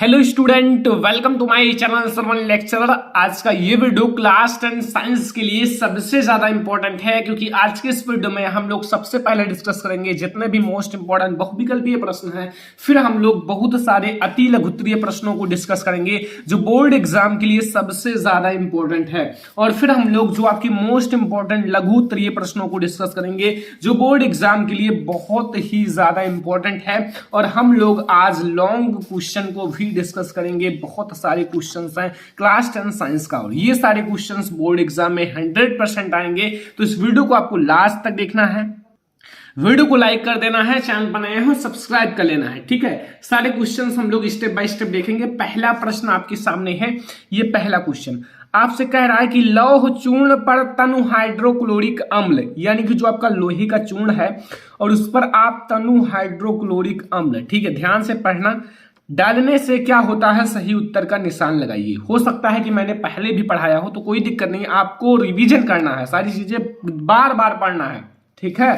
Hello student, welcome to my channel Sarvan lecturer. आज का ये वीडियो क्लास 10 साइंस के लिए सबसे ज्यादा इंपॉर्टेंट है, क्योंकि आज के इस वीडियो में हम लोग सबसे पहले डिस्कस करेंगे जितने भी मोस्ट इंपॉर्टेंट बहुविकल्पीय प्रश्न हैं। फिर हम लोग बहुत सारे अति लघुत्तरीय प्रश्नों को डिस्कस करेंगे जो बोर्ड एग्जाम के लिए सबसे ज्यादा इंपॉर्टेंट है, और फिर हम लोग जो आपकी मोस्ट इंपॉर्टेंट लघुत्तरीय प्रश्नों को डिस्कस करेंगे जो बोर्ड एग्जाम के लिए बहुत ही ज्यादा इंपॉर्टेंट है। और हम लोग आज लॉन्ग क्वेश्चन को भी डिस्कस करेंगे। बहुत सारे क्वेश्चंस हैं क्लास 10 साइंस का, और ये सारे क्वेश्चंस बोर्ड एग्जाम में 100% आएंगे। तो इस वीडियो को आपको लास्ट तक देखना है, वीडियो को लाइक कर देना है, चैनल बनाए हो सब्सक्राइब कर लेना है, ठीक है। सारे क्वेश्चंस हम लोग स्टेप बाय स्टेप देखेंगे। पहला प्रश्न आपके सामने है, ये पहला क्वेश्चन आपसे कह रहा है कि लौह चूर्ण पर तनु हाइड्रोक्लोरिक अम्ल, यानी कि जो आपका लोहे का चूर्ण है और उस पर आप तनु हाइड्रोक्लोरिक अम्ल, ठीक है, ध्यान से पढ़ना, डालने से क्या होता है, सही उत्तर का निशान लगाइए। हो सकता है कि मैंने पहले भी पढ़ाया हो, तो कोई दिक्कत नहीं, आपको रिवीजन करना है, सारी चीजें बार बार पढ़ना है, ठीक है।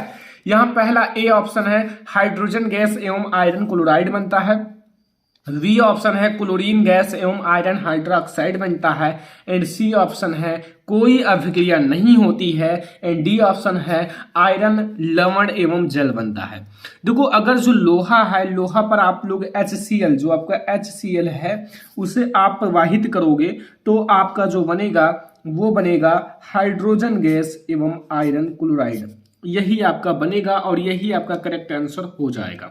यहां पहला ए ऑप्शन है हाइड्रोजन गैस एवं आयरन क्लोराइड बनता है। बी ऑप्शन है क्लोरीन गैस एवं आयरन हाइड्रोक्साइड बनता है। एंड सी ऑप्शन है कोई अभिक्रिया नहीं होती है। एंड डी ऑप्शन है आयरन लवण एवं जल बनता है। देखो, अगर जो लोहा है, लोहा पर आप लोग HCl, जो आपका HCl है, उसे आप प्रवाहित करोगे तो आपका जो बनेगा वो बनेगा हाइड्रोजन गैस एवं आयरन क्लोराइड। यही आपका बनेगा और यही आपका करेक्ट आंसर हो जाएगा।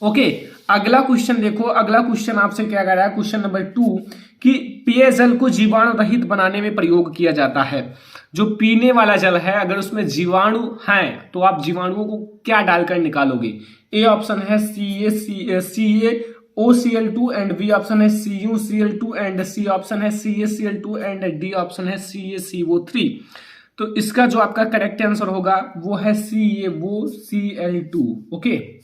ओके, अगला क्वेश्चन देखो। अगला क्वेश्चन आपसे क्या कह रहा है, क्वेश्चन नंबर 2, कि पेयजल को जीवाणु रहित बनाने में प्रयोग किया जाता है। जो पीने वाला जल है, अगर उसमें जीवाणु हैं तो आप जीवाणुओं को क्या डालकर निकालोगे। ए ऑप्शन है CaOCl2 एंड बी ऑप्शन है CuCl2 एंड सी ऑप्शन है CaCl2 एंड डी ऑप्शन है CaCO3। तो इसका जो आपका करेक्ट आंसर होगा वो है CaOCl2। ओके,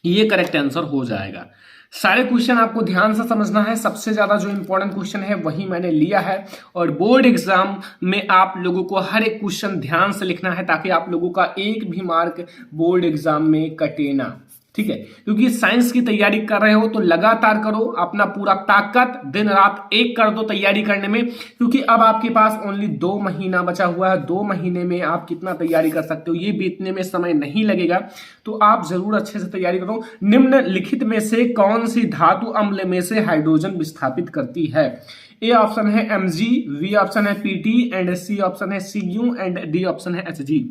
ये करेक्ट आंसर हो जाएगा। सारे क्वेश्चन आपको ध्यान से समझना है। सबसे ज्यादा जो इंपॉर्टेंट क्वेश्चन है वही मैंने लिया है, और बोर्ड एग्जाम में आप लोगों को हर एक क्वेश्चन ध्यान से लिखना है, ताकि आप लोगों का एक भी मार्क बोर्ड एग्जाम में कटे ना, ठीक है। क्योंकि साइंस की तैयारी कर रहे हो तो लगातार करो, अपना पूरा ताकत दिन रात एक कर दो तैयारी करने में, क्योंकि अब आपके पास ओनली 2 महीना बचा हुआ है। 2 महीने में आप कितना तैयारी कर सकते हो, ये बीतने में समय नहीं लगेगा। तो आप जरूर अच्छे से तैयारी करो। निम्नलिखित में से कौन सी धातु अम्ल में से हाइड्रोजन विस्थापित करती है। ए ऑप्शन है Mg, बी ऑप्शन है Pt एंड सी ऑप्शन है Cu एंड डी ऑप्शन है Hg।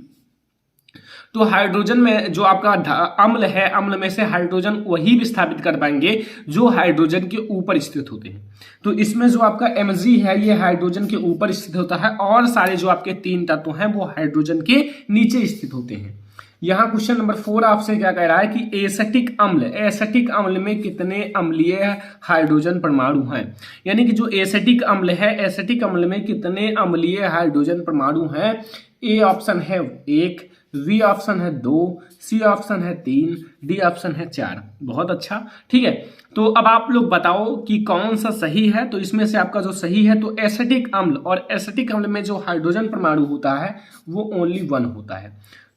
तो हाइड्रोजन में जो आपका अम्ल है, अम्ल में से हाइड्रोजन वही विस्थापित कर पाएंगे जो हाइड्रोजन के ऊपर स्थित होते हैं। तो इसमें जो आपका Mg है ये हाइड्रोजन के ऊपर स्थित होता है, और सारे जो आपके 3 तत्व हैं वो हाइड्रोजन के नीचे स्थित होते हैं। यहाँ क्वेश्चन नंबर 4 आपसे क्या कह रहा है कि एसिटिक अम्ल में कितने अम्लीय हाइड्रोजन परमाणु हैं। यानी कि जो एसिटिक अम्ल है, एसिटिक अम्ल में कितने अम्लीय हाइड्रोजन परमाणु हैं। ए ऑप्शन है 1, बी ऑप्शन है 2, सी ऑप्शन है 3, डी ऑप्शन है 4। बहुत अच्छा, ठीक है। तो अब आप लोग बताओ कि कौन सा सही है। तो इसमें से आपका जो सही है तो एसिटिक अम्ल, और एसिटिक अम्ल में जो हाइड्रोजन परमाणु होता है वो ओनली 1 होता है।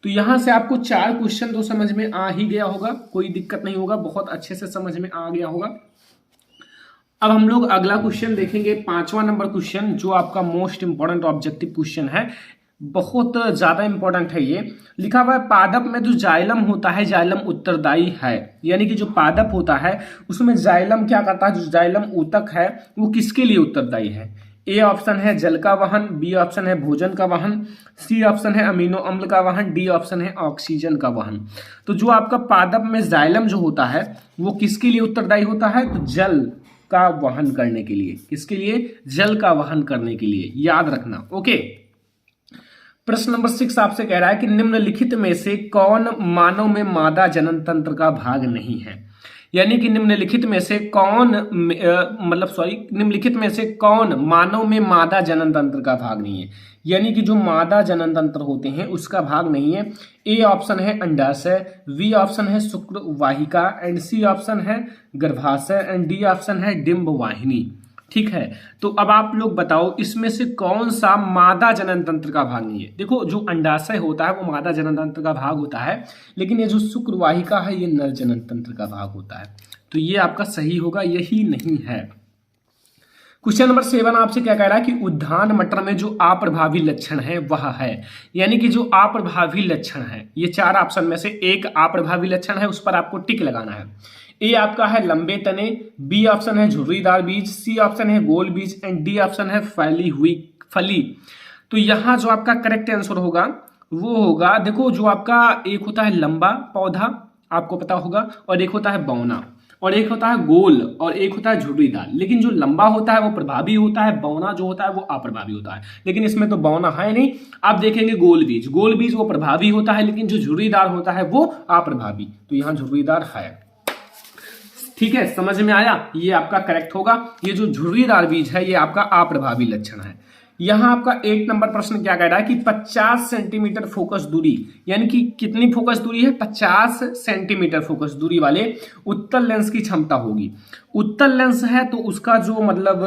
तो यहां से आपको 4 क्वेश्चन तो समझ में आ ही गया होगा, कोई दिक्कत नहीं होगा, बहुत अच्छे से समझ में आ गया होगा। अब हम लोग अगला क्वेश्चन देखेंगे, 5वां नंबर क्वेश्चन, जो आपका मोस्ट इंपॉर्टेंट ऑब्जेक्टिव क्वेश्चन है, बहुत ज्यादा इंपॉर्टेंट है। ये लिखा हुआ है पादप में जो जाइलम होता है, जाइलम उत्तरदायी है। यानी कि जो पादप होता है उसमें जाइलम क्या करता है, जो जाइलम ऊतक है वो किसके लिए उत्तरदायी है। ए ऑप्शन है जल का वहन, बी ऑप्शन है भोजन का वहन, सी ऑप्शन है अमीनो अम्ल का वहन, डी ऑप्शन है ऑक्सीजन का वहन। तो जो आपका पादप में जाइलम जो होता है वो किसके लिए उत्तरदायी होता है, तो जल का वहन करने के लिए। किसके लिए, जल का वहन करने के लिए, याद रखना। ओके, प्रश्न नंबर 6 आपसे कह रहा है कि निम्नलिखित में से कौन मानव में मादा जनन तंत्र का भाग नहीं है। यानी कि निम्नलिखित में से कौन निम्नलिखित में से कौन मानव में मादा जनन तंत्र का भाग नहीं है। यानी कि जो मादा जनन तंत्र होते हैं उसका भाग नहीं है। ए ऑप्शन है अंडाशय, बी ऑप्शन है शुक्र वाहिका एंड सी ऑप्शन है गर्भाशय एंड डी ऑप्शन है डिंब वाहिनी। ठीक है, तो अब आप लोग बताओ इसमें से कौन सा मादा जनन तंत्र का भाग नहीं है। देखो, जो अंडाशय होता है वो मादा जनन तंत्र का भाग होता है, लेकिन ये जो शुक्रवाहिका है ये नर जनन तंत्र का भाग होता है। तो ये आपका सही होगा, यही नहीं है। क्वेश्चन नंबर 7 आपसे क्या कह रहा है कि उद्यान मटर में जो अप्रभावी लक्षण है वह है, यानी कि जो अप्रभावी लक्षण है, ये 4 ऑप्शन में से एक अप्रभावी लक्षण है, उस पर आपको टिक लगाना है। ए आपका है लंबे तने, बी ऑप्शन है झुर्रीदार बीज, सी ऑप्शन है गोल बीज एंड डी ऑप्शन है फैली हुई फली। तो यहाँ जो आपका करेक्ट आंसर होगा वो होगा, देखो जो आपका एक होता है लंबा पौधा, आपको पता होगा, और एक होता है बौना, और एक होता है गोल, और एक होता है झुर्रीदार। लेकिन जो लंबा होता है वो प्रभावी होता है, बौना जो होता है वो अप्रभावी होता है। लेकिन इसमें तो बौना है नहीं। आप देखेंगे गोल बीज, गोल बीज वो प्रभावी होता है, लेकिन जो झुर्रीदार होता है वो अप्रभावी। तो यहाँ झुर्रीदार है। ठीक है, समझ में आया, ये आपका करेक्ट होगा। ये जो झुर्रीदार बीज है ये आपका अप्रभावी लक्षण है। यहां आपका 1 नंबर प्रश्न क्या कह रहा है कि 50 सेंटीमीटर फोकस दूरी, यानी कि कितनी फोकस दूरी है, 50 सेंटीमीटर फोकस दूरी वाले उत्तल लेंस की क्षमता होगी। उत्तल लेंस है तो उसका जो मतलब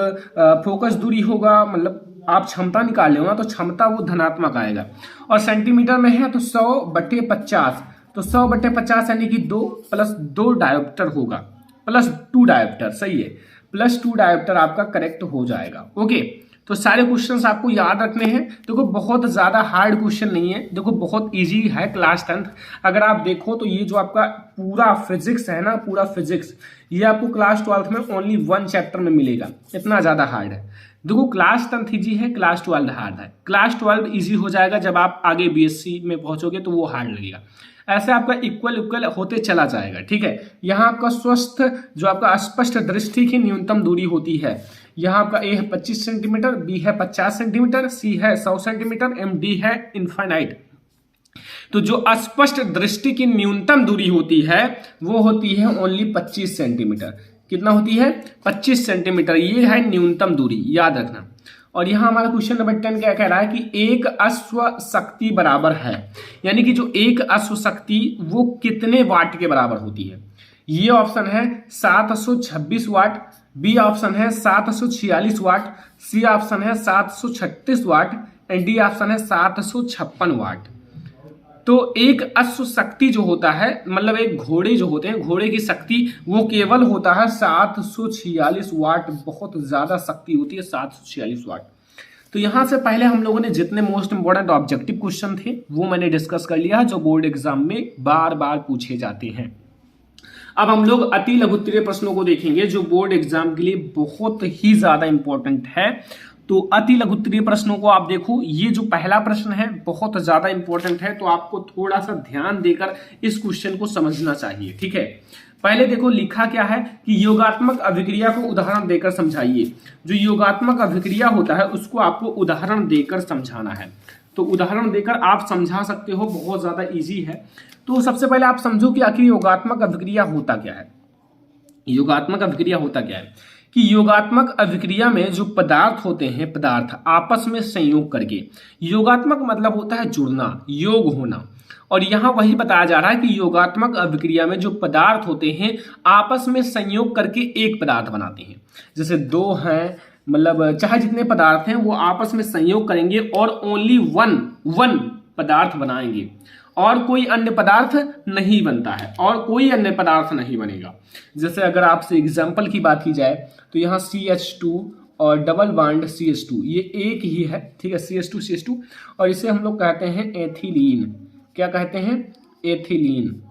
फोकस दूरी होगा, मतलब आप क्षमता निकाल लेना तो क्षमता वो धनात्मक आएगा। और सेंटीमीटर में है तो 100/50, तो 100/50 यानी कि 2 + 2 डायोप्टर होगा, +2 डायोप्टर, सही है, +2 डायोप्टर आपका करेक्ट हो जाएगा। ओके, तो सारे क्वेश्चंस आपको याद रखने हैं। देखो बहुत ज्यादा हार्ड क्वेश्चन नहीं है, देखो बहुत इजी है क्लास 10th। अगर आप देखो तो ये जो आपका पूरा फिजिक्स है ना, पूरा फिजिक्स, ये आपको क्लास 12th में ओनली 1 चैप्टर में मिलेगा, इतना ज्यादा हार्ड है। देखो क्लास 10th इजी है, क्लास 12 हार्ड है। क्लास 12 इजी हो जाएगा, जब आप आगे बीएससी में पहुंचोगे तो वो हार्ड लगेगा। ऐसे आपका इक्वल होते चला जाएगा। ठीक है, यहाँ आपका स्वस्थ जो आपका स्पष्ट दृष्टि की न्यूनतम दूरी होती है, यहाँ आपका ए है 25 सेंटीमीटर, बी है 50 सेंटीमीटर, सी है 100 सेंटीमीटर, एम डी है इनफाइनाइट। तो जो अस्पष्ट दृष्टि की न्यूनतम दूरी होती है वो होती है ओनली 25 सेंटीमीटर। कितना होती है, 25 सेंटीमीटर, ये है न्यूनतम दूरी, याद रखना। और यहां हमारा क्वेश्चन नंबर 10 क्या कह रहा है कि एक अश्व शक्ति बराबर है, यानी कि जो एक अश्व शक्ति वो कितने वाट के बराबर होती है। ये ऑप्शन है 726 वाट, बी ऑप्शन है 746 वाट, सी ऑप्शन है 736 वाट एंड डी ऑप्शन है 756 वाट। तो एक अश्व शक्ति जो होता है, मतलब एक घोड़े जो होते हैं, घोड़े की शक्ति वो केवल होता है 746 वाट, बहुत ज्यादा शक्ति होती है 746 वाट। तो यहां से पहले हम लोगों ने जितने मोस्ट इंपोर्टेंट ऑब्जेक्टिव क्वेश्चन थे वो मैंने डिस्कस कर लिया, जो बोर्ड एग्जाम में बार बार पूछे जाते हैं। अब हम लोग अति लघुत्तरीय प्रश्नों को देखेंगे, जो बोर्ड एग्जाम के लिए बहुत ही ज्यादा इंपॉर्टेंट है। तो अति लघुत्तरीय प्रश्नों को आप देखो, ये जो पहला प्रश्न है बहुत ज्यादा इंपॉर्टेंट है, तो आपको थोड़ा सा ध्यान देकर इस क्वेश्चन को समझना चाहिए। ठीक है, पहले देखो लिखा क्या है कि योगात्मक अभिक्रिया को उदाहरण देकर समझाइए। जो योगात्मक अभिक्रिया होता है उसको आपको उदाहरण देकर समझाना है। तो उदाहरण देकर आप समझा सकते हो, बहुत ज्यादा इजी है। तो सबसे पहले आप समझो कि आखिर योगात्मक अभिक्रिया होता क्या है। योगात्मक अभिक्रिया होता क्या है कि योगात्मक अभिक्रिया में जो पदार्थ होते हैं, पदार्थ आपस में संयोग करके, योगात्मक मतलब होता है जुड़ना, योग होना। और यहां वही बताया जा रहा है कि योगात्मक अभिक्रिया में जो पदार्थ होते हैं आपस में संयोग करके एक पदार्थ बनाते हैं। जैसे 2 हैं, मतलब चाहे जितने पदार्थ हैं वो आपस में संयोग करेंगे और ओनली वन पदार्थ बनाएंगे, और कोई अन्य पदार्थ नहीं बनता है, और कोई अन्य पदार्थ नहीं बनेगा। जैसे अगर आपसे एग्जांपल की बात की जाए तो यहाँ CH2 और डबल बॉन्ड CH2 ये एक ही है। ठीक है, CH2 और इसे हम लोग कहते हैं एथिलीन। क्या कहते हैं, एथिलीन।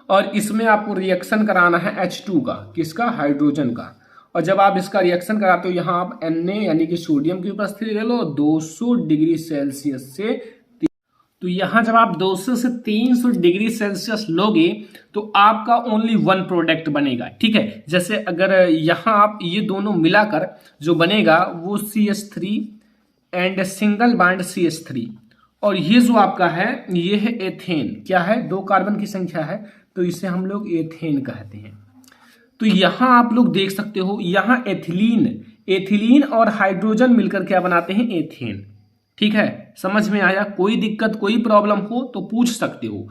और इसमें आपको रिएक्शन कराना है H2 का, किसका, हाइड्रोजन का। और जब आप इसका रिएक्शन कराते हो यहाँ आप Na यानी कि सोडियम की उपस्थिति ले लो 200 डिग्री सेल्सियस से। तो यहां जब आप 200 से 300 डिग्री सेल्सियस लोगे तो आपका ओनली 1 प्रोडक्ट बनेगा। ठीक है, जैसे अगर यहां आप ये दोनों मिलाकर जो बनेगा वो CH3 and single bond CH3, और ये जो आपका है ये है एथेन। क्या है, 2 कार्बन की संख्या है, तो इसे हम लोग एथेन कहते हैं। तो यहां आप लोग देख सकते हो, यहां एथिलीन और हाइड्रोजन मिलकर क्या बनाते हैं, एथेन। ठीक है, समझ में आया। कोई दिक्कत कोई प्रॉब्लम हो तो पूछ सकते हो।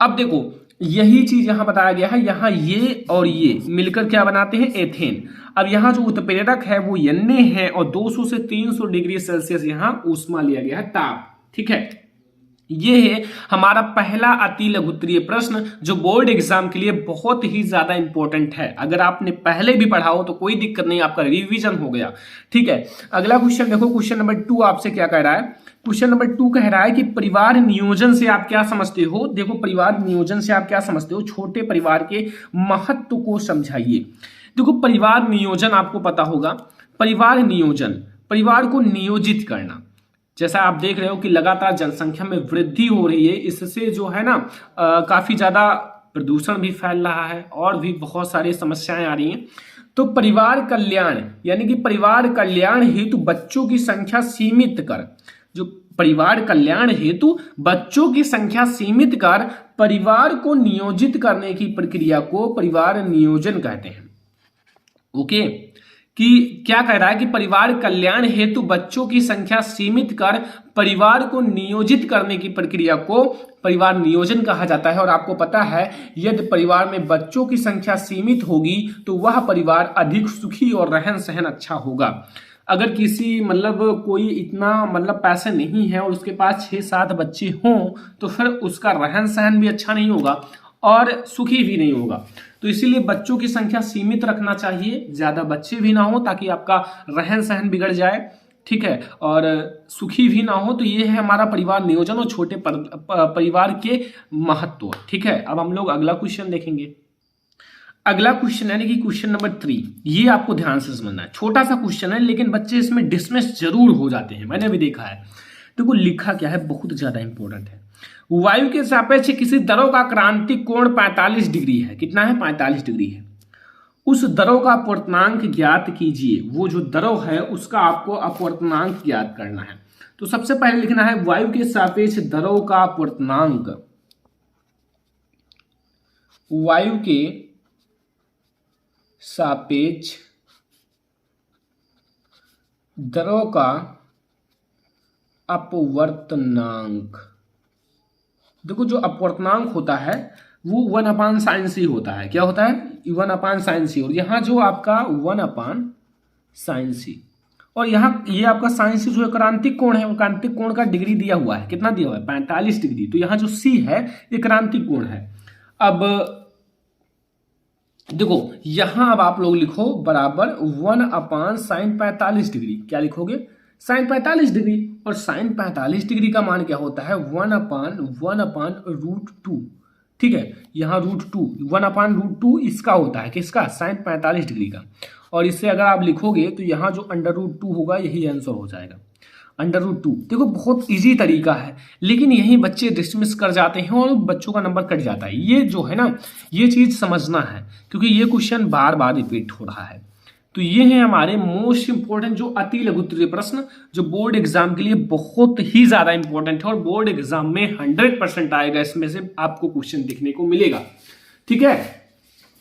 अब देखो यही चीज यहां बताया गया है, यहां ये और ये मिलकर क्या बनाते हैं, एथेन। अब यहां जो उत्प्रेरक है वो Na है और 200 से 300 डिग्री सेल्सियस यहां ऊष्मा लिया गया है, ताप। ठीक है, ये है हमारा पहला अति लघुत्तरीय प्रश्न जो बोर्ड एग्जाम के लिए बहुत ही ज्यादा इंपॉर्टेंट है। अगर आपने पहले भी पढ़ा हो तो कोई दिक्कत नहीं, आपका रिवीजन हो गया। ठीक है, अगला क्वेश्चन देखो, क्वेश्चन नंबर 2 आपसे क्या कह रहा है। क्वेश्चन नंबर 2 कह रहा है कि परिवार नियोजन से आप क्या समझते हो। देखो, परिवार नियोजन से आप क्या समझते हो, छोटे परिवार के महत्व को समझाइए। देखो, परिवार नियोजन आपको पता होगा, परिवार नियोजन, परिवार को नियोजित करना। जैसा आप देख रहे हो कि लगातार जनसंख्या में वृद्धि हो रही है, इससे जो है ना काफी ज्यादा प्रदूषण भी फैल रहा है और भी बहुत सारी समस्याएं आ रही हैं। तो परिवार कल्याण यानी कि परिवार कल्याण हेतु बच्चों की संख्या सीमित कर, जो परिवार कल्याण हेतु बच्चों की संख्या सीमित कर परिवार को नियोजित करने की प्रक्रिया को परिवार नियोजन कहते हैं। ओके, कि क्या कह रहा है कि परिवार कल्याण हेतु बच्चों की संख्या सीमित कर परिवार को नियोजित करने की प्रक्रिया को परिवार नियोजन कहा जाता है। और आपको पता है, यदि परिवार में बच्चों की संख्या सीमित होगी तो वह परिवार अधिक सुखी और रहन सहन अच्छा होगा। अगर किसी कोई इतना पैसे नहीं है और उसके पास 6-7 बच्चे हों तो फिर उसका रहन सहन भी अच्छा नहीं होगा और सुखी भी नहीं होगा। तो इसीलिए बच्चों की संख्या सीमित रखना चाहिए, ज्यादा बच्चे भी ना हो ताकि आपका रहन सहन बिगड़ जाए। ठीक है, और सुखी भी ना हो। तो ये है हमारा परिवार नियोजन और छोटे परिवार के महत्व। ठीक है, अब हम लोग अगला क्वेश्चन देखेंगे। अगला क्वेश्चन यानी कि क्वेश्चन नंबर 3, ये आपको ध्यान से समझना है। छोटा सा क्वेश्चन है लेकिन बच्चे इसमें डिसमिस जरूर हो जाते हैं, मैंने भी देखा है। देखो लिखा क्या है, बहुत ज्यादा इंपॉर्टेंट है। वायु के सापेक्ष किसी द्रव का क्रांतिक कोण 45 डिग्री है। कितना है? 45 डिग्री है। उस द्रव का अपवर्तनांक ज्ञात कीजिए। वो जो द्रव है उसका आपको अपवर्तनांक ज्ञात करना है। तो सबसे पहले लिखना है वायु के सापेक्ष द्रव का अपवर्तनांक। वायु के सापेक्ष द्रव का अपवर्तनांक। देखो जो अपवर्तनांक होता है वो 1/sin होता है। क्या होता है? 1/sin। और यहाँ जो आपका 1/sin, और यहाँ ये आपका sin जो है क्रांतिक कोण है, वो क्रांतिक कोण का डिग्री दिया हुआ है। कितना दिया हुआ है? 45 डिग्री। तो यहाँ जो C है ये क्रांतिक कोण है। अब देखो यहां अब आप लोग लिखो बराबर 1/sin 45 डिग्री। क्या लिखोगे? sin 45 degree. और sin 45 डिग्री का मान क्या होता है? 1/√2। ठीक है, यहाँ √2, 1/√2 इसका होता है। किसका? sin 45 डिग्री का। और इससे अगर आप लिखोगे तो यहाँ जो √2 होगा यही आंसर हो जाएगा, √2। देखो बहुत इजी तरीका है, लेकिन यही बच्चे डिसमिस कर जाते हैं और बच्चों का नंबर कट जाता है। ये जो है ना, ये चीज समझना है क्योंकि ये क्वेश्चन बार बार रिपीट हो रहा है। तो ये है हमारे मोस्ट इंपोर्टेंट जो अति लघुत्तरीय प्रश्न, जो बोर्ड एग्जाम के लिए बहुत ही ज्यादा इंपॉर्टेंट है और बोर्ड एग्जाम में 100% आएगा। इसमें से आपको क्वेश्चन देखने को मिलेगा। ठीक है,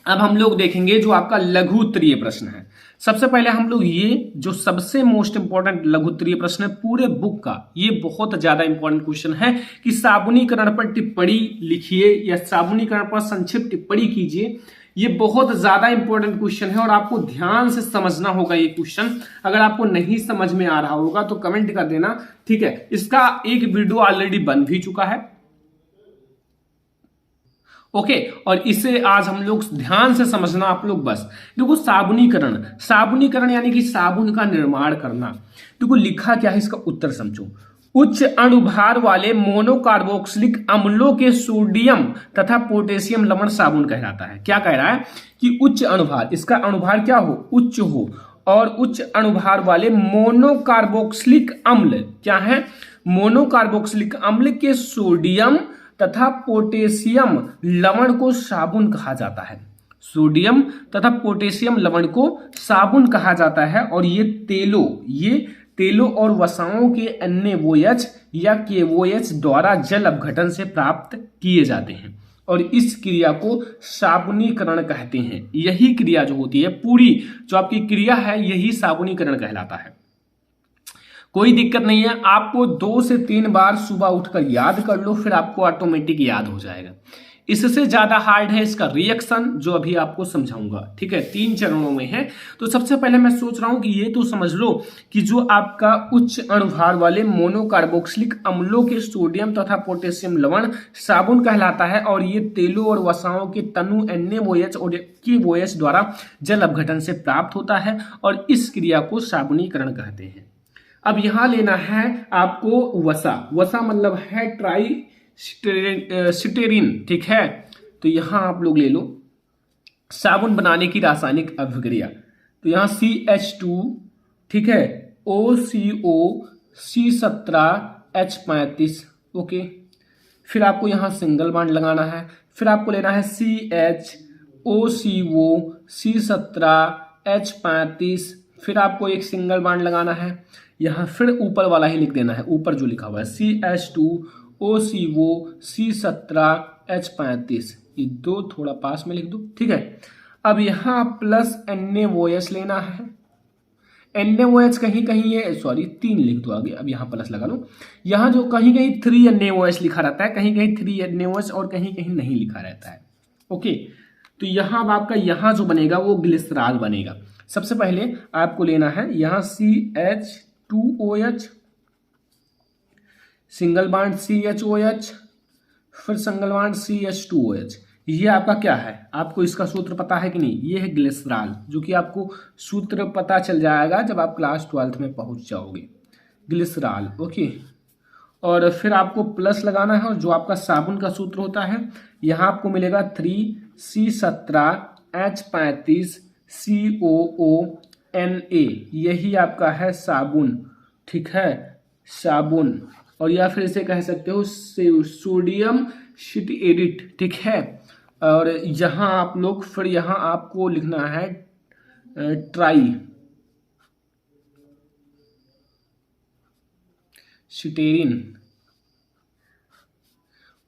अब हम लोग देखेंगे जो आपका लघु उत्तरीय प्रश्न है। सबसे पहले हम लोग ये जो सबसे मोस्ट इंपॉर्टेंट लघु उत्तरीय प्रश्न है पूरे बुक का, ये बहुत ज्यादा इंपॉर्टेंट क्वेश्चन है कि साबुनीकरण पर टिप्पणी लिखिए या साबुनीकरण पर संक्षिप्त टिप्पणी कीजिए। ये बहुत ज्यादा इंपॉर्टेंट क्वेश्चन है और आपको ध्यान से समझना होगा ये क्वेश्चन। अगर आपको नहीं समझ में आ रहा होगा तो कमेंट कर देना। ठीक है, इसका एक वीडियो ऑलरेडी बन भी चुका है। ओके, और इसे आज हम लोग ध्यान से समझना आप लोग बस। देखो साबुनीकरण, साबुनीकरण यानी कि साबुन का निर्माण करना। देखो लिखा क्या है, इसका उत्तर समझो। उच्च अणुभार वाले मोनोकार्बोक्सिलिक अम्लों के सोडियम तथा पोटेशियम लवण साबुन कहलाता है। क्या कह रहा है कि उच्च अणुभार, इसका अणुभार क्या हो? उच्च हो। और उच्च अणुभार वाले मोनोकार्बोक्सिलिक अम्ल क्या है? मोनोकार्बोक्सिलिक अम्ल के सोडियम तथा पोटेशियम लवण को साबुन कहा जाता है। सोडियम तथा पोटेशियम लवण को साबुन कहा जाता है। और ये तेलों और वसाओं के NaOH या KOH द्वारा जल अपघटन से प्राप्त किए जाते हैं और इस क्रिया को साबुनीकरण कहते हैं। यही क्रिया जो होती है, पूरी जो आपकी क्रिया है, यही साबुनीकरण कहलाता है। कोई दिक्कत नहीं है, आपको 2 से 3 बार सुबह उठकर याद कर लो, फिर आपको ऑटोमेटिक याद हो जाएगा। इससे ज्यादा हार्ड है इसका रिएक्शन, जो अभी आपको समझाऊंगा। ठीक है, 3 चरणों में है। तो सबसे पहले मैं सोच रहा हूं कि ये तो समझ लो कि जो आपका उच्च अणुभार वाले मोनोकार्बोक्सिलिक अम्लों के सोडियम तथा पोटेशियम लवण साबुन कहलाता है, और ये तेलों और वसाओं के तनु NaOH और KOH द्वारा जल अपघटन से प्राप्त होता है, और इस क्रिया को साबुनीकरण कहते हैं। अब यहां लेना है आपको वसा। वसा मतलब है ट्राई सिटेरिन। ठीक है, तो यहां आप लोग ले लो साबुन बनाने की रासायनिक अभिक्रिया। तो यहां CH2, ठीक है, OCO C17H35। ओके, फिर आपको यहां सिंगल बॉन्ड लगाना है। फिर आपको लेना है CHOCO C17H35। फिर आपको एक सिंगल बॉन्ड लगाना है यहां, फिर ऊपर वाला ही लिख देना है, ऊपर जो लिखा हुआ है CH2OCO C17H35। ये 2 थोड़ा पास में लिख दो। ठीक है, अब यहां प्लस NaOH लेना है। NaOH कहीं कहीं है, सॉरी 3 लिख दो आगे, अब यहां प्लस लगा लो। यहां जो कहीं कहीं 3 NaOH लिखा रहता है, कहीं कहीं 3 NaOH और कहीं कहीं नहीं लिखा रहता है। ओके, तो यहां आपका यहां जो बनेगा वो ग्लिसरॉल बनेगा। सबसे पहले आपको लेना है यहां CH2OH, सिंगल बॉन्ड CHOH, फिर सिंगल बॉन्ड CH2OH। ये आपका क्या है, आपको इसका सूत्र पता है कि नहीं? ये है ग्लिसरॉल, जो कि आपको सूत्र पता चल जाएगा जब आप क्लास 12th में पहुंच जाओगे। Glycerol, okay. और फिर आपको प्लस लगाना है, और जो आपका साबुन का सूत्र होता है यहां आपको मिलेगा 3C17H35COONA। यही आपका है साबुन। ठीक है, साबुन, और या फिर इसे कह सकते हो सोडियम सिटेरेट। ठीक है, और यहां आप लोग फिर यहां आपको लिखना है ट्राई सिटेरिन,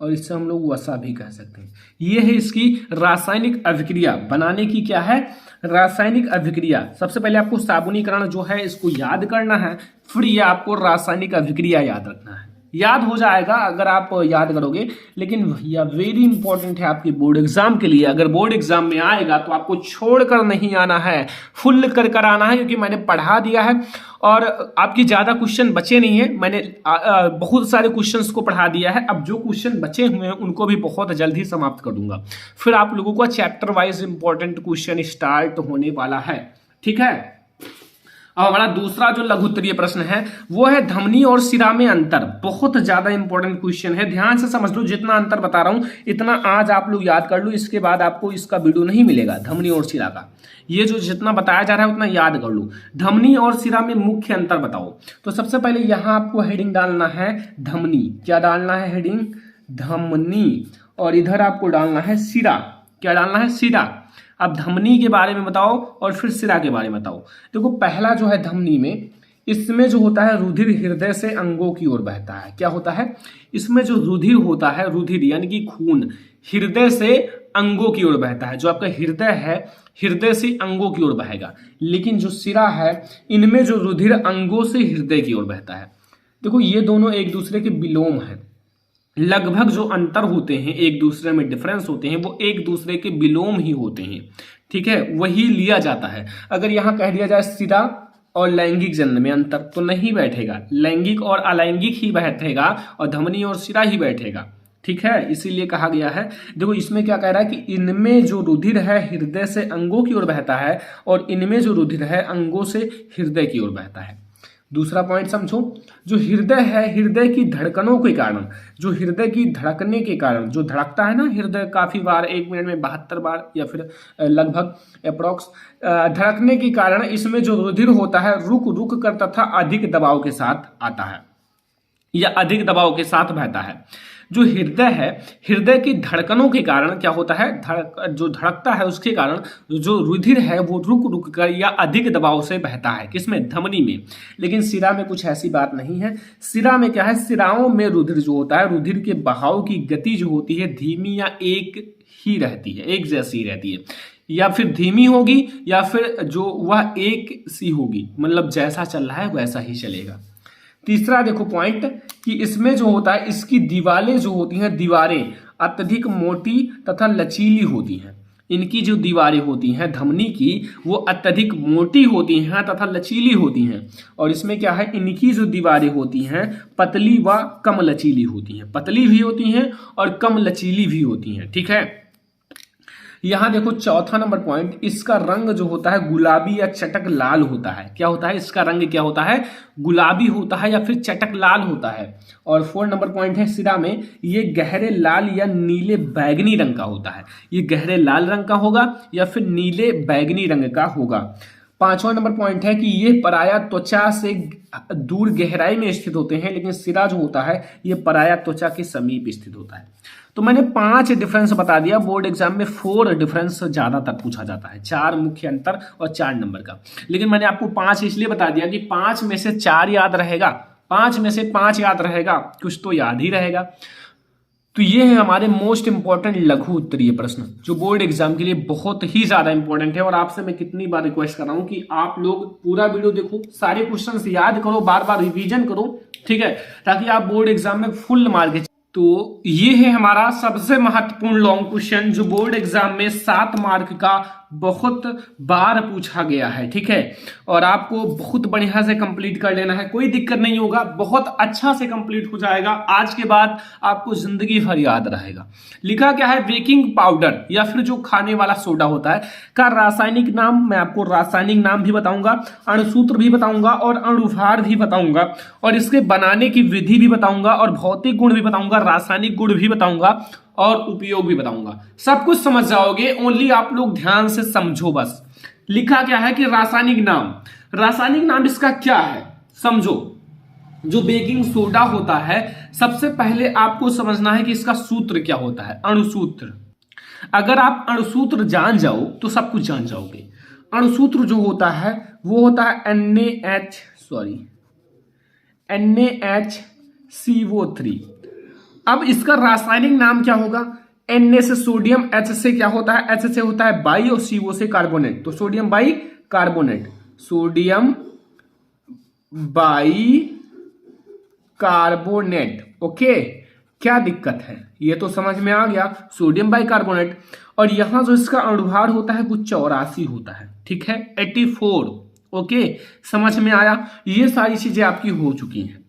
और इससे हम लोग वसा भी कह सकते हैं। ये है इसकी रासायनिक अभिक्रिया। बनाने की क्या है, रासायनिक अभिक्रिया। सबसे पहले आपको साबुनीकरण जो है इसको याद करना है, फिर ये आपको रासायनिक अभिक्रिया याद रखना है। याद हो जाएगा अगर आप याद करोगे, लेकिन यह वेरी इंपॉर्टेंट है आपके बोर्ड एग्जाम के लिए। अगर बोर्ड एग्जाम में आएगा तो आपको छोड़कर नहीं आना है, फुल कर आना है, क्योंकि मैंने पढ़ा दिया है और आपकी ज्यादा क्वेश्चन बचे नहीं है। मैंने बहुत सारे क्वेश्चंस को पढ़ा दिया है। अब जो क्वेश्चन बचे हुए हैं उनको भी बहुत जल्द ही समाप्त कर दूंगा। फिर आप लोगों का chapter wise important question start होने वाला है। ठीक है, अब हमारा दूसरा जो लघु उत्तरीय प्रश्न है वो है धमनी और सिरा में अंतर। बहुत ज्यादा इंपॉर्टेंट क्वेश्चन है, ध्यान से समझ लो। जितना अंतर बता रहा हूं इतना आज आप लोग याद कर लो, इसके बाद आपको इसका वीडियो नहीं मिलेगा धमनी और सिरा का। ये जो जितना बताया जा रहा है उतना याद कर लो। धमनी और सिरा में मुख्य अंतर बताओ। तो सबसे पहले यहां आपको हेडिंग डालना है धमनी। क्या डालना है हेडिंग? धमनी। और इधर आपको डालना है सिरा। क्या डालना है? सिरा। अब धमनी के बारे में बताओ और फिर सिरा के बारे में बताओ। देखो पहला जो है धमनी में, इसमें जो होता है रुधिर हृदय से अंगों की ओर बहता है। क्या होता है? इसमें जो रुधिर होता है, रुधिर यानी कि खून, हृदय से अंगों की ओर बहता है। जो आपका हृदय है, हृदय से अंगों की ओर बहेगा। लेकिन जो सिरा है, इनमें जो रुधिर अंगों से हृदय की ओर बहता है। देखो ये दोनों एक दूसरे के विलोम है। लगभग जो अंतर होते हैं, एक दूसरे में डिफरेंस होते हैं, वो एक दूसरे के विलोम ही होते हैं। ठीक है, वही लिया जाता है। अगर यहां कह दिया जाए सिरा और लैंगिक जन्म में अंतर, तो नहीं बैठेगा। लैंगिक और अलैंगिक ही बैठेगा और धमनी और सिरा ही बैठेगा। ठीक है, इसीलिए कहा गया है। देखो इसमें क्या कह रहा है कि इनमें जो रुधिर है हृदय से अंगों की ओर बहता है, और इनमें जो रुधिर है अंगों से हृदय की ओर बहता है। दूसरा पॉइंट समझो, जो हृदय है, हृदय की धड़कनों के कारण, जो हृदय की धड़कने के कारण, जो धड़कता है ना हृदय काफी बार, 1 मिनट में 72 बार या फिर लगभग अप्रोक्स धड़कने के कारण, इसमें जो रुधिर होता है रुक रुक कर तथा अधिक दबाव के साथ आता है या अधिक दबाव के साथ बहता है। जो हृदय है, हृदय की धड़कनों के कारण क्या होता है, जो धड़कता है उसके कारण जो रुधिर है वो रुक रुक कर या अधिक दबाव से बहता है। किसमें? धमनी में। लेकिन सिरा में कुछ ऐसी बात नहीं है। सिरा में क्या है, सिराओं में रुधिर जो होता है, रुधिर के बहाव की गति जो होती है धीमी या एक ही रहती है, एक जैसी ही रहती है, या फिर धीमी होगी या फिर जो वह एक सी होगी, मतलब जैसा चल रहा है वैसा ही चलेगा। तीसरा देखो पॉइंट कि इसमें जो होता है, इसकी दीवारें जो होती हैं, दीवारें अत्यधिक मोटी तथा लचीली होती हैं। इनकी जो दीवारें होती हैं धमनी की, वो अत्यधिक मोटी होती हैं तथा लचीली होती हैं। और इसमें क्या है, इनकी जो दीवारें होती हैं पतली व कम लचीली होती हैं। पतली भी होती हैं और कम लचीली भी होती हैं। ठीक है, यहां देखो चौथा नंबर पॉइंट, इसका रंग जो होता है गुलाबी या चटक लाल होता है। क्या होता है, इसका रंग क्या होता है, गुलाबी होता है या फिर चटक लाल होता है। और 4 नंबर पॉइंट है सिरा में, ये गहरे लाल या नीले बैगनी रंग का होता है। ये गहरे लाल रंग का होगा या फिर नीले बैगनी रंग का होगा। 5वां नंबर पॉइंट है कि ये पराया त्वचा से दूर गहराई में स्थित होते हैं, लेकिन सिरा जो होता है ये पराया त्वचा के समीप स्थित होता है। तो मैंने 5 डिफरेंस बता दिया। बोर्ड एग्जाम में 4 डिफरेंस ज्यादातर पूछा जाता है, 4 मुख्य अंतर और 4 नंबर का। लेकिन मैंने आपको 5 इसलिए बता दिया कि 5 में से 4 याद रहेगा, 5 में से 5 याद रहेगा, कुछ तो याद ही रहेगा। तो ये है हमारे मोस्ट इंपॉर्टेंट लघु उत्तरीय प्रश्न, जो बोर्ड एग्जाम के लिए बहुत ही ज्यादा इंपॉर्टेंट है। और आपसे मैं कितनी बार रिक्वेस्ट कर रहा हूं कि आप लोग पूरा वीडियो देखो, सारे क्वेश्चंस याद करो, बार बार रिवीजन करो, ठीक है, ताकि आप बोर्ड एग्जाम में फुल मार्क। तो ये है हमारा सबसे महत्वपूर्ण लॉन्ग क्वेश्चन, जो बोर्ड एग्जाम में 7 मार्क का बहुत बार पूछा गया है। ठीक है, और आपको बहुत बढ़िया से कंप्लीट कर लेना है, कोई दिक्कत नहीं होगा, बहुत अच्छा से कंप्लीट हो जाएगा। आज के बाद आपको जिंदगी भर याद रहेगा। लिखा क्या है, बेकिंग पाउडर या फिर जो खाने वाला सोडा होता है का रासायनिक नाम, मैं आपको रासायनिक नाम भी बताऊंगा, अणुसूत्र भी बताऊंगा और अणुभार भी बताऊंगा, और इसके बनाने की विधि भी बताऊंगा, और भौतिक गुण भी बताऊंगा, रासायनिक गुण भी बताऊंगा, और उपयोग भी बताऊंगा। सब कुछ समझ जाओगे, ओनली आप लोग ध्यान से समझो बस। लिखा क्या है कि रासायनिक नाम, रासायनिक नाम इसका क्या है समझो। जो बेकिंग सोडा होता है, सबसे पहले आपको समझना है कि इसका सूत्र क्या होता है, अणुसूत्र। अगर आप अणुसूत्र जान जाओ तो सब कुछ जान जाओगे। अणुसूत्र जो होता है वो होता है NaHCO3। अब इसका रासायनिक नाम क्या होगा, Na से सोडियम, H से क्या होता है, H से होता है बाई, और CO से कार्बोनेट, तो sodium by carbonate, sodium by carbonate. Okay, क्या दिक्कत है, ये तो समझ में आ गया, सोडियम बाई कार्बोनेट। और यहां जो इसका अणुभार होता है वो 84 होता है। ठीक है, 84। ओके, समझ में आया, ये सारी चीजें आपकी हो चुकी हैं।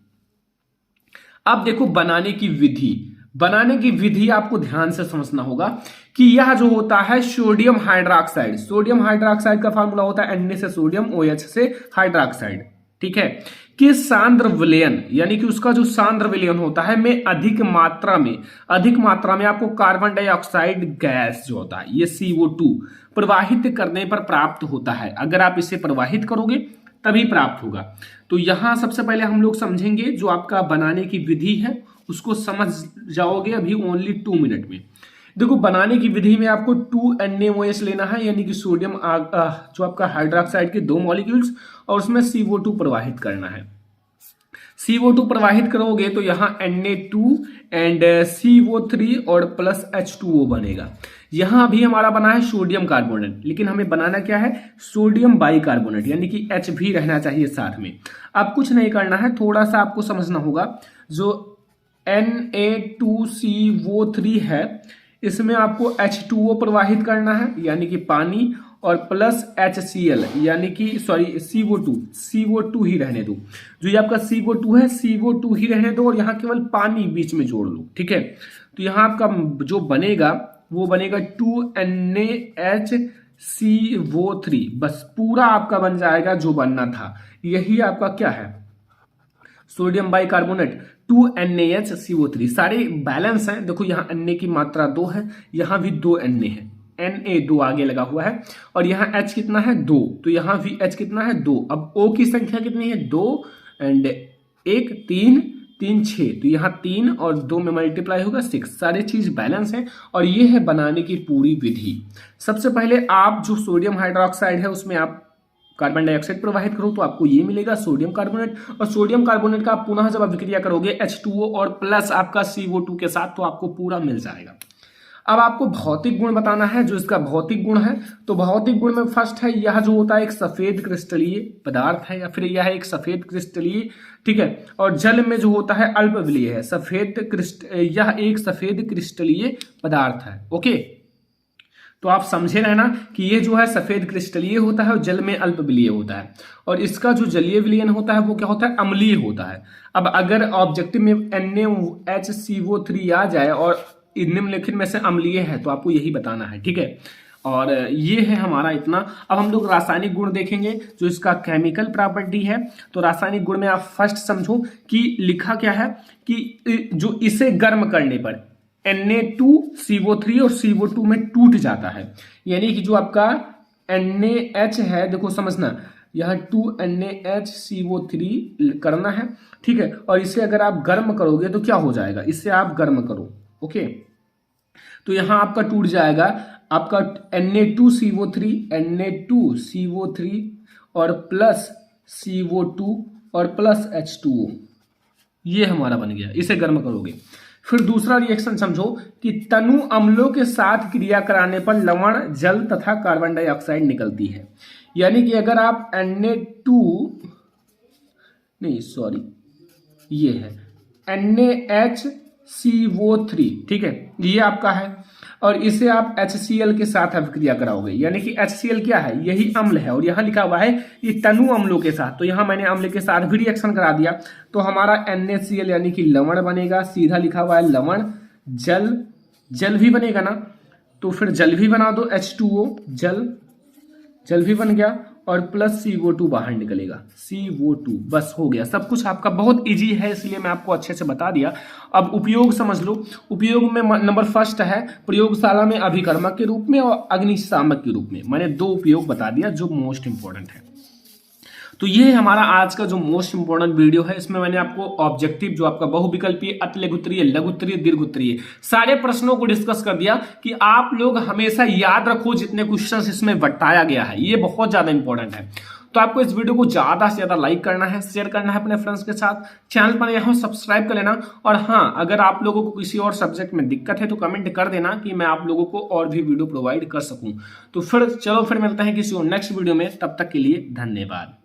अब देखो बनाने की विधि, बनाने की विधि आपको ध्यान से समझना होगा कि यह जो होता है सोडियम हाइड्रोक्साइड, सोडियम हाइड्रोक्साइड का फार्मूला होता है Na से सोडियम, OH से हाइड्रोक्साइड। ठीक है, कि सांद्र विलयन, यानी कि उसका जो सांद्र विलयन होता है में अधिक मात्रा में आपको कार्बन डाइऑक्साइड गैस जो होता है, ये CO2 प्रवाहित करने पर प्राप्त होता है। अगर आप इसे प्रवाहित करोगे तभी प्राप्त होगा। तो यहां सबसे पहले हम लोग समझेंगे जो आपका बनाने की विधि है, उसको समझ जाओगे अभी ओनली 2 मिनट में। देखो बनाने की विधि में आपको 2NaOH लेना है, यानी कि सोडियम जो आपका हाइड्रोक्साइड के 2 मॉलिक्यूल्स, और उसमें CO2 प्रवाहित करना है। CO2 प्रवाहित करोगे तो यहाँ Na2 एंड CO3 और प्लस H2O बनेगा। यहां भी हमारा बना है सोडियम कार्बोनेट, लेकिन हमें बनाना क्या है, सोडियम बाइकार्बोनेट, यानी कि H भी रहना चाहिए साथ में। अब कुछ नहीं करना है, थोड़ा सा आपको समझना होगा। जो Na2CO3 है, इसमें आपको H2O प्रवाहित करना है, यानी कि पानी, और प्लस HCl, यानी कि CO2 ही रहने दो। जो ये आपका CO2 है, CO2 ही रहने दो, और यहाँ केवल पानी बीच में जोड़ लो। ठीक है, तो यहाँ आपका जो बनेगा वो बनेगा 2NaHCO3, बस पूरा आपका बन जाएगा जो बनना था। यही आपका क्या है, सोडियम बाइकार्बोनेट 2NaHCO3। सारे बैलेंस हैं। देखो यहाँ Na की मात्रा 2 है, यहाँ भी 2 Na है, Na2 आगे लगा हुआ है, और यहाँ H कितना है 2, तो यहाँ भी H कितना है 2। अब O की संख्या कितनी है 2, एंड 1 3 3 6, तो यहाँ 3 और 2 में मल्टीप्लाई होगा 6। सारे चीज बैलेंस है, और ये है बनाने की पूरी विधि। सबसे पहले आप जो सोडियम हाइड्रोक्साइड है उसमें आप कार्बन डाइऑक्साइड प्रवाहित करो तो आपको ये मिलेगा सोडियम कार्बोनेट, और सोडियम कार्बोनेट का पुनः जब आप विक्रिया करोगे H2O और प्लस आपका CO2 के साथ, तो आपको पूरा मिल जाएगा। अब आपको भौतिक गुण बताना है, जो इसका भौतिक गुण है। तो भौतिक गुण में फर्स्ट है, यह जो होता है एक सफेद क्रिस्टलीय पदार्थ है, या फिर यह एक सफेद क्रिस्टलीय, ठीक है। और जल में जो होता है अल्पबलीय है, यह एक सफेद क्रिस्टलीय पदार्थ है। ओके, तो आप समझे रहना कि ये जो है सफेद क्रिस्टलीय होता है और जल में अल्पबलीय होता है, और इसका जो जलीय विलयन होता है वो क्या होता है, अम्लीय होता है। अब अगर ऑब्जेक्टिव में NaHCO3 आ जाए और निम्नलिखित में से अम्लीय है तो आपको यही बताना है, ठीक है। और ये है हमारा इतना। अब हम लोग रासायनिक गुण देखेंगे, जो इसका केमिकल प्रॉपर्टी है। तो रासायनिक गुण में आप फर्स्ट समझो कि लिखा क्या है कि जो इसे गर्म करने पर Na2CO3 और CO2 में टूट जाता है, यानी कि जो आपका NaH है, देखो समझना, यह 2NaHCO3 करना है, ठीक है। और इसे अगर आप गर्म करोगे तो क्या हो जाएगा, इसे आप गर्म करो, ओके, तो यहां आपका टूट जाएगा आपका Na2CO3 और प्लस CO2 और प्लस H2O, ये हमारा बन गया, इसे गर्म करोगे। फिर दूसरा रिएक्शन समझो कि तनु अम्लों के साथ क्रिया कराने पर लवण, जल तथा कार्बन डाइऑक्साइड निकलती है। यानी कि अगर आप ये है NaHCO3, ठीक है, ये आपका है, और इसे आप HCl के साथ अभिक्रिया कराओगे। यानी कि HCl क्या है, यही अम्ल है, और यहां लिखा हुआ है ये तनु अम्लों के साथ, तो यहां मैंने अम्ल के साथ भी रिएक्शन करा दिया, तो हमारा NaCl यानी कि लवण बनेगा, सीधा लिखा हुआ है लवण। जल भी बनेगा ना, तो फिर जल भी बना दो, H2O, जल भी बन गया, और प्लस CO2 बाहर निकलेगा, CO2, बस हो गया। सब कुछ आपका बहुत इजी है, इसलिए मैं आपको अच्छे से बता दिया। अब उपयोग समझ लो। उपयोग में नंबर फर्स्ट है प्रयोगशाला में अभिकर्मक के रूप में और अग्निशामक के रूप में। मैंने 2 उपयोग बता दिया जो मोस्ट इंपॉर्टेंट है। तो ये हमारा आज का जो मोस्ट इंपोर्टेंट वीडियो है, इसमें मैंने आपको ऑब्जेक्टिव जो आपका बहुविकल्पीय, अतिलघुत्तरीय, लघुत्तरीय, दीर्घोत्तरीय सारे प्रश्नों को डिस्कस कर दिया कि आप लोग हमेशा याद रखो जितने क्वेश्चंस इसमें बताया गया है, ये बहुत ज्यादा इंपॉर्टेंट है। तो आपको इस वीडियो को ज्यादा से ज्यादा लाइक करना है, शेयर करना है अपने फ्रेंड्स के साथ, चैनल पर यहाँ सब्सक्राइब कर लेना। और हाँ, अगर आप लोगों को किसी और सब्जेक्ट में दिक्कत है तो कमेंट कर देना कि मैं आप लोगों को और भी वीडियो प्रोवाइड कर सकूं। तो फिर चलो, फिर मिलते हैं किसी और नेक्स्ट वीडियो में, तब तक के लिए धन्यवाद।